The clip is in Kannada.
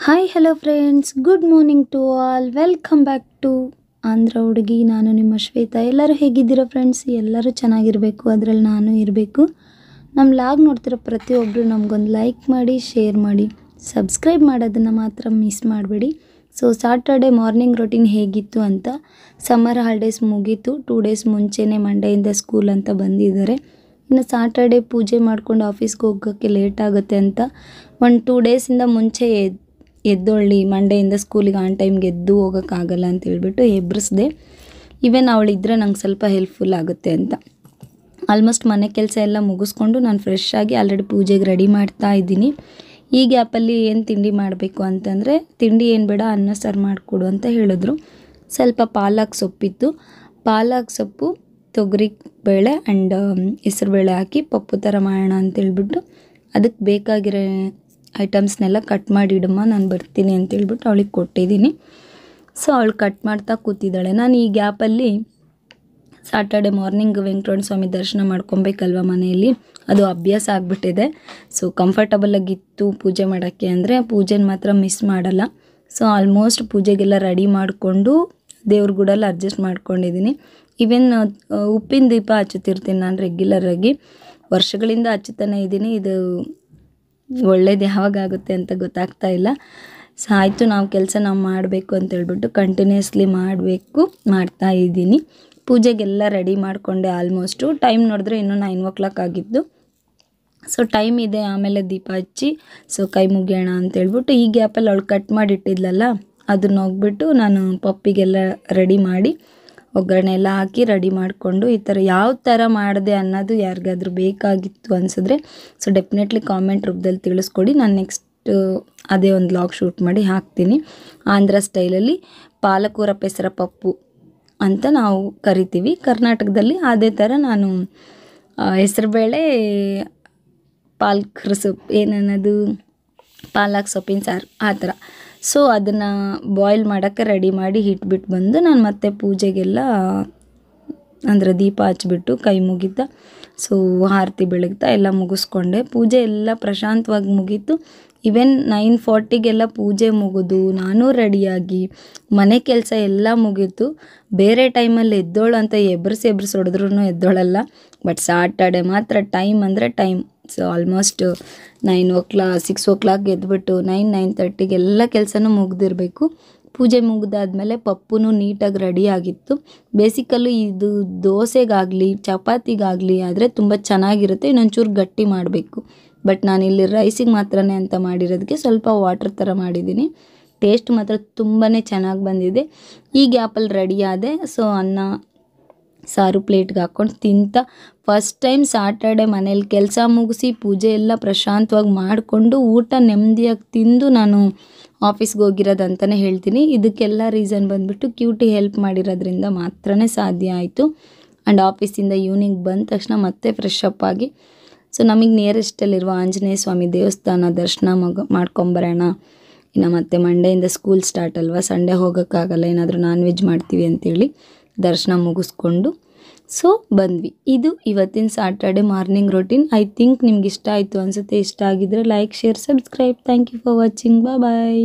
Hi hello friends, good morning to all. Welcome back to Andhra ಹುಡುಗಿ. ನಾನು ನಿಮ್ಮ ಶ್ವೇತಾ. ಎಲ್ಲರೂ ಹೇಗಿದ್ದೀರಾ ಫ್ರೆಂಡ್ಸ್? ಎಲ್ಲರೂ ಚೆನ್ನಾಗಿರಬೇಕು, ಅದರಲ್ಲಿ ನಾನು ಇರಬೇಕು. ನಮ್ಮ ಲಾಗ್ ನೋಡ್ತಿರೋ ಪ್ರತಿಯೊಬ್ಬರು ನಮಗೊಂದು ಲೈಕ್ ಮಾಡಿ, ಶೇರ್ ಮಾಡಿ, ಸಬ್ಸ್ಕ್ರೈಬ್ ಮಾಡೋದನ್ನು ಮಾತ್ರ ಮಿಸ್ ಮಾಡಬೇಡಿ. ಸೊ ಸಾಟರ್ಡೆ ಮಾರ್ನಿಂಗ್ ರೊಟೀನ್ ಹೇಗಿತ್ತು ಅಂತ. ಸಮ್ಮರ್ ಹಾಲಿಡೇಸ್ ಮುಗೀತು. 2 ಡೇಸ್ ಮುಂಚೆನೇ ಮಂಡೆಯಿಂದ ಸ್ಕೂಲ್ ಅಂತ ಬಂದಿದ್ದಾರೆ. ಇನ್ನು ಸಾಟರ್ಡೆ ಪೂಜೆ ಮಾಡ್ಕೊಂಡು ಆಫೀಸ್ಗೆ ಹೋಗೋಕ್ಕೆ ಲೇಟ್ ಆಗುತ್ತೆ ಅಂತ 1-2 ಡೇಸಿಂದ ಮುಂಚೆ ಎದ್ದೊಳ್ಳಿ, ಮಂಡೆಯಿಂದ ಸ್ಕೂಲಿಗೆ ಆನ್ ಟೈಮ್ಗೆ ಎದ್ದು ಹೋಗೋಕ್ಕಾಗಲ್ಲ ಅಂತ ಹೇಳ್ಬಿಟ್ಟು ಎಬ್ಬರಿಸ್ದೆ. ಈವನ್ ಅವಳಿದ್ರೆ ನಂಗೆ ಸ್ವಲ್ಪ ಹೆಲ್ಪ್ಫುಲ್ ಆಗುತ್ತೆ ಅಂತ. ಆಲ್ಮೋಸ್ಟ್ ಮನೆ ಕೆಲಸ ಎಲ್ಲ ಮುಗಿಸ್ಕೊಂಡು ನಾನು ಫ್ರೆಶ್ ಆಗಿ ಆಲ್ರೆಡಿ ಪೂಜೆಗೆ ರೆಡಿ ಮಾಡ್ತಾ ಇದ್ದೀನಿ. ಈ ಗ್ಯಾಪಲ್ಲಿ ಏನು ತಿಂಡಿ ಮಾಡಬೇಕು ಅಂತಂದರೆ, ತಿಂಡಿ ಏನು ಬೇಡ, ಅನ್ನ ಸಾರು ಮಾಡಿಕೊಡು ಅಂತ ಹೇಳಿದ್ರು. ಸ್ವಲ್ಪ ಪಾಲಕ್ ಸೊಪ್ಪಿತ್ತು. ಪಾಲಕ್ ಸೊಪ್ಪು, ತೊಗರಿ ಬೇಳೆ ಆ್ಯಂಡ್ ಹೆಸರುಬೇಳೆ ಹಾಕಿ ಪಪ್ಪು ಥರ ಮಾಡೋಣ ಅಂತೇಳ್ಬಿಟ್ಟು ಅದಕ್ಕೆ ಬೇಕಾಗಿರೋ ಐಟಮ್ಸ್ನೆಲ್ಲ ಕಟ್ ಮಾಡಿ ಇಡಮ್ಮ, ನಾನು ಬರ್ತೀನಿ ಅಂತೇಳ್ಬಿಟ್ಟು ಅವಳಿಗೆ ಕೊಟ್ಟಿದ್ದೀನಿ. ಸೊ ಅವಳು ಕಟ್ ಮಾಡ್ತಾ ಕೂತಿದ್ದಾಳೆ. ನಾನು ಈ ಗ್ಯಾಪಲ್ಲಿ ಸಾಟರ್ಡೆ ಮಾರ್ನಿಂಗ್ ವೆಂಕಟರಮಣ ಸ್ವಾಮಿ ದರ್ಶನ ಮಾಡ್ಕೊಬೇಕಲ್ವ ಮನೆಯಲ್ಲಿ, ಅದು ಅಭ್ಯಾಸ ಆಗಿಬಿಟ್ಟಿದೆ. ಸೊ ಕಂಫರ್ಟಬಲಾಗಿತ್ತು ಪೂಜೆ ಮಾಡೋಕ್ಕೆ ಅಂದರೆ, ಪೂಜೆನ ಮಾತ್ರ ಮಿಸ್ ಮಾಡಲ್ಲ. ಸೊ ಆಲ್ಮೋಸ್ಟ್ ಪೂಜೆಗೆಲ್ಲ ರೆಡಿ ಮಾಡಿಕೊಂಡು ದೇವ್ರ ಗುಡಲ್ಲಿ ಅಡ್ಜಸ್ಟ್ ಮಾಡ್ಕೊಂಡಿದ್ದೀನಿ. ಈವನ್ ಉಪ್ಪಿನ ದೀಪ ಹಚ್ಚುತ್ತಿರ್ತೀನಿ ನಾನು ರೆಗ್ಯುಲರಾಗಿ, ವರ್ಷಗಳಿಂದ ಹಚ್ಚುತ್ತಾನೆ ಇದ್ದೀನಿ. ಇದು ಒಳ್ಳೇದು ಯಾವಾಗ ಆಗುತ್ತೆ ಅಂತ ಗೊತ್ತಾಗ್ತಾ ಇಲ್ಲ. ಸೊ ಆಯಿತು, ನಾವು ಕೆಲಸ ನಾವು ಮಾಡಬೇಕು ಅಂತೇಳ್ಬಿಟ್ಟು ಕಂಟಿನ್ಯೂಸ್ಲಿ ಮಾಡ್ತಾ ಇದ್ದೀನಿ. ಪೂಜೆಗೆಲ್ಲ ರೆಡಿ ಮಾಡಿಕೊಂಡೆ. ಆಲ್ಮೋಸ್ಟು ಟೈಮ್ ನೋಡಿದ್ರೆ ಇನ್ನೂ 9 o'clock ಆಗಿದ್ದು. ಸೊ ಟೈಮ್ ಇದೆ, ಆಮೇಲೆ ದೀಪ ಹಚ್ಚಿ ಸೊ ಕೈ ಮುಗಿಯೋಣ ಅಂತೇಳ್ಬಿಟ್ಟು ಈ ಗ್ಯಾಪಲ್ಲಿ ಅವಳು ಕಟ್ ಮಾಡಿಟ್ಟಿದ್ಲಲ್ಲ, ಅದನ್ನ ಹೋಗ್ಬಿಟ್ಟು ನಾನು ಪಪ್ಪಿಗೆಲ್ಲ ರೆಡಿ ಮಾಡಿ ಒಗ್ಗರಣೆ ಎಲ್ಲ ಹಾಕಿ ರೆಡಿ ಮಾಡಿಕೊಂಡು, ಈ ಥರ ಯಾವ ಥರ ಮಾಡಿದೆ ಅನ್ನೋದು ಯಾರಿಗಾದ್ರೂ ಬೇಕಾಗಿತ್ತು ಅನಿಸಿದ್ರೆ ಸೊ ಡೆಫಿನೆಟ್ಲಿ ಕಾಮೆಂಟ್ ರೂಪದಲ್ಲಿ ತಿಳಿಸ್ಕೊಡಿ. ನಾನು ನೆಕ್ಸ್ಟ್ ಅದೇ ಒಂದು ಲಾಗ್ ಶೂಟ್ ಮಾಡಿ ಹಾಕ್ತೀನಿ. ಆಂಧ್ರ ಸ್ಟೈಲಲ್ಲಿ ಪಾಲಕೂರ ಪೆಸರ ಪಪ್ಪು ಅಂತ ನಾವು ಕರಿತೀವಿ ಕರ್ನಾಟಕದಲ್ಲಿ. ಅದೇ ಥರ ನಾನು ಹೆಸರುಬೇಳೆ ಪಾಲಕ್ ಸೊಪ್ಪು ಏನನ್ನೋದು ಪಾಲಕ್ ಸೊಪ್ಪಿನ ಸಾರು ಆ ಥರ. ಸೊ ಅದನ್ನು ಬಾಯ್ಲ್ ಮಾಡೋಕ್ಕೆ ರೆಡಿ ಮಾಡಿ ಇಟ್ಬಿಟ್ಟು ಬಂದು ನಾನು ಮತ್ತೆ ಪೂಜೆಗೆಲ್ಲ ಅಂದರೆ ದೀಪ ಹಚ್ಬಿಟ್ಟು ಕೈ ಮುಗಿತಾ ಸೊ ಆರತಿ ಬೆಳಗ್ತಾ ಎಲ್ಲ ಮುಗಿಸ್ಕೊಂಡೆ. ಪೂಜೆ ಎಲ್ಲ ಪ್ರಶಾಂತವಾಗಿ ಮುಗೀತು. ಈವನ್ 9:40ಗೆಲ್ಲ ಪೂಜೆ ಮುಗಿದು ನಾನು ರೆಡಿಯಾಗಿ ಮನೆ ಕೆಲಸ ಎಲ್ಲ ಮುಗೀತು. ಬೇರೆ ಟೈಮಲ್ಲಿ ಎದ್ದೋಳು ಅಂತ ಎಬ್ರಿಸಿ ಹೊಡೆದ್ರೂ ಎದ್ದೋಳಲ್ಲ. ಬಟ್ ಸಾಟರ್ಡೆ ಮಾತ್ರ ಟೈಮ್ ಅಂದರೆ ಟೈಮ್. ಸೊ ಆಲ್ಮೋಸ್ಟ್ 6 o'clock ಎದ್ಬಿಟ್ಟು 9-9:30 ಕೆಲಸನೂ ಮುಗ್ದಿರಬೇಕು. ಪೂಜೆ ಮುಗಿದಾದ್ಮೇಲೆ ಪಪ್ಪುನೂ ನೀಟಾಗಿ ರೆಡಿ ಆಗಿತ್ತು. ಬೇಸಿಕಲಿ ಇದು ದೋಸೆಗಾಗಲಿ ಚಪಾತಿಗಾಗಲಿ ಆದರೆ ತುಂಬ ಚೆನ್ನಾಗಿರುತ್ತೆ. ಇನ್ನೊಂಚೂರು ಗಟ್ಟಿ ಮಾಡಬೇಕು. ಬಟ್ ನಾನಿಲ್ಲಿ ರೈಸಿಗೆ ಮಾತ್ರನೇ ಅಂತ ಮಾಡಿರೋದಕ್ಕೆ ಸ್ವಲ್ಪ ವಾಟರ್ ಥರ ಮಾಡಿದ್ದೀನಿ. ಟೇಸ್ಟ್ ಮಾತ್ರ ತುಂಬಾ ಚೆನ್ನಾಗಿ ಬಂದಿದೆ. ಈ ಗ್ಯಾಪಲ್ಲಿ ರೆಡಿ ಆದೆ. ಸೊ ಅನ್ನ ಸಾರು ಪ್ಲೇಟ್ಗೆ ಹಾಕ್ಕೊಂಡು ತಿಂತ ಫಸ್ಟ್ ಟೈಮ್ ಸಾಟರ್ಡೆ ಮನೇಲಿ ಕೆಲಸ ಮುಗಿಸಿ ಪೂಜೆ ಎಲ್ಲ ಪ್ರಶಾಂತವಾಗಿ ಮಾಡಿಕೊಂಡು ಊಟ ನೆಮ್ಮದಿಯಾಗಿ ತಿಂದು ನಾನು ಆಫೀಸ್ಗೆ ಹೋಗಿರೋದು ಅಂತಲೇ ಹೇಳ್ತೀನಿ. ಇದಕ್ಕೆಲ್ಲ ರೀಸನ್ ಬಂದುಬಿಟ್ಟು ಕ್ಯೂಟಿ ಹೆಲ್ಪ್ ಮಾಡಿರೋದ್ರಿಂದ ಮಾತ್ರನೇ ಸಾಧ್ಯ ಆಯಿತು. ಆ್ಯಂಡ್ ಆಫೀಸಿಂದ ಈವ್ನಿಂಗ್ ಬಂದ ತಕ್ಷಣ ಮತ್ತೆ ಫ್ರೆಶ್ ಅಪ್ ಆಗಿ ಸೊ ನಮಗೆ ನಿಯರೆಸ್ಟಲ್ಲಿರುವ ಆಂಜನೇಯ ಸ್ವಾಮಿ ದೇವಸ್ಥಾನ ದರ್ಶನ ಮಾಡ್ಕೊಂಬರೋಣ. ಇನ್ನು ಮತ್ತೆ ಮಂಡೆಯಿಂದ ಸ್ಕೂಲ್ ಸ್ಟಾರ್ಟ್ ಅಲ್ವಾ, ಸಂಡೇ ಹೋಗೋಕ್ಕಾಗಲ್ಲ, ಏನಾದರೂ ನಾನ್ ವೆಜ್ ಮಾಡ್ತೀವಿ ಅಂತೇಳಿ ದರ್ಶನ ಮುಗಿಸ್ಕೊಂಡು ಸೊ ಬಂದ್ವಿ. ಇದು ಇವತ್ತಿನ Saturday morning routine. I think ನಿಮ್ಗೆ ಇಷ್ಟ ಆಯಿತು ಅನಿಸುತ್ತೆ. ಇಷ್ಟ ಆಗಿದ್ರೆ like, share, subscribe. Thank you for watching. Bye.